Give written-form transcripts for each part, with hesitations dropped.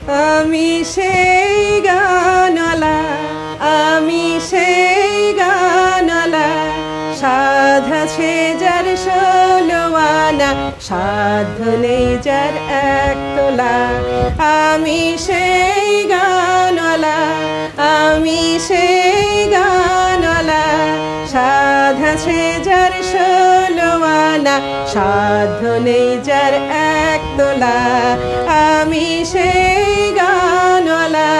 আমি সেই গানওয়ালা, আমি সেই গানওয়ালা, সাধ আছে যার 16 আনা, সাধ্য নেই যার 1 তোলা। আমি সেই গানওয়ালা, আমি সেই গানওয়ালা, সাধ আছে যার 16 আনা, সাধ্য নেই যার 1 তোলা। আমি সেই গানওয়ালা।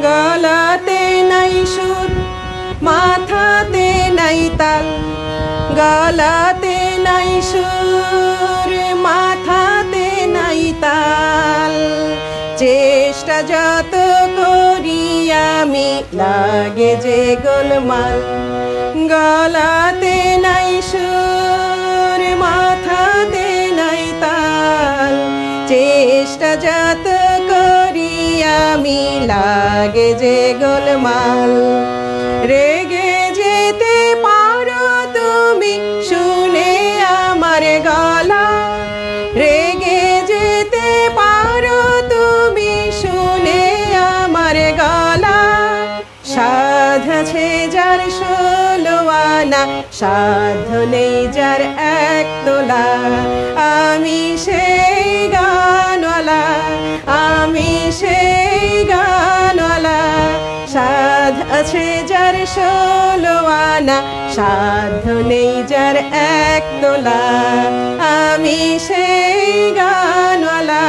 গলাতে নাই সুর, মাথাতে নাই তাল, গলাতে নাই সুর, মাথাতে নাই তাল, চেষ্টা যত করি আমি লাগে যে গোলমাল। গলাতে নাই সুর, মাথাতে নাই তাল, চেষ্টা যত করি আমি লাগে যে গোলমাল। রেগে যেতে পারো তুমি শুনে আমার গলা, রেগে যেতে পারো তুমি শুনে আমার গলা, সাধ আছে যার 16 আনা, সাধ্য নেই যার 1 তোলা। আমি সেই গানওয়ালা, আমি সেই গানওয়ালা, সাধ আছে যার 16 আনা, সাধ্য নেই যার 1 তোলা। আমি সেই গানওয়ালা।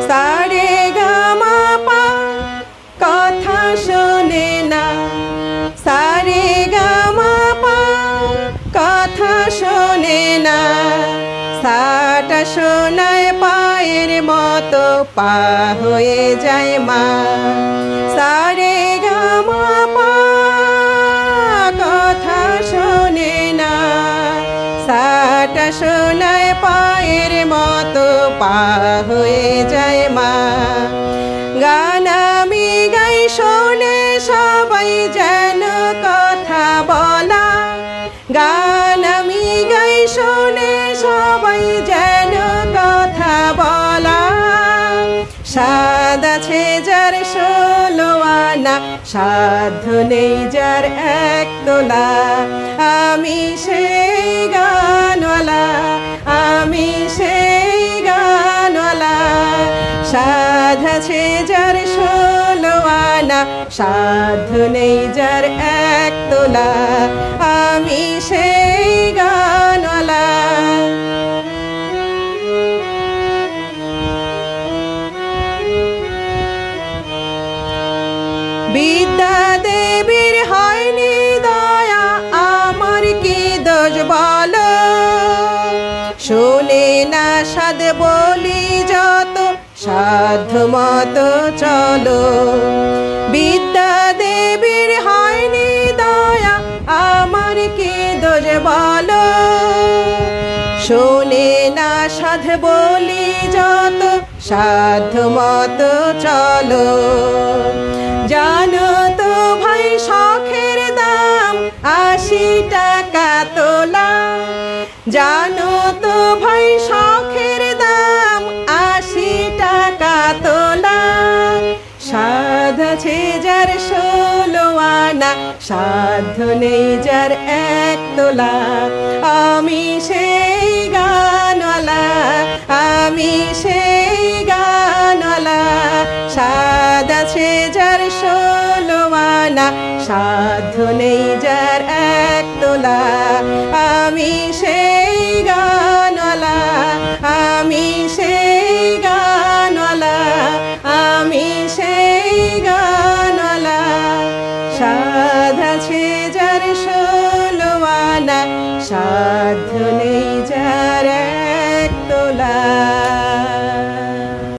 সারে গামা পা কথা শোনে না, সারে গামা পা কথা শোনে না, সাটা শোনায় পায়ের মতো পা হয়ে যায় মা। সারে গামা পা কথা শোনে না, সাটা শোনায় পায়ের মতো পা হয়ে যায় মা। গান আমি গাই শোনে সবাই যেন কথা বলা, গান আমি গাই শোনে সবাই যেন কথা বলা, সাধ আছে যার 16 আনা, সাধ্য নেই যার 1 তোলা। আমি সেই গানওয়ালা, আমি সেই গানওয়ালা, সাধ আছে যার 16 আনা, সাধ্য নেই যার 1 তোলা। আমি সেই গানওয়ালা। বিদ্যা দেবীর হয়নি দয়া, আমার কি দোষ বলো, শোনে না সাধ বলি যত, সাধ্য মতো চলো। বিদ্যা দেবীর হয়নি দয়া, আমার কি দোষ বলো, শোনে না সাধ বলি যত, সাধ্য মতো চলো। জানো তো ভাই শখের দাম 80 টাকা তোলা, জানো তো ভাই শখের দাম 80 টাকা তোলা, সাধ আছে যার 16 আনা, সাধ্য নেই যার 1 তোলা। আমি সেই গানওয়ালা, আমি সেই গানওয়ালা, সাধ আছে যার 16 আনা, সাধ্য নেই যার 1 তোলা। আমি সেই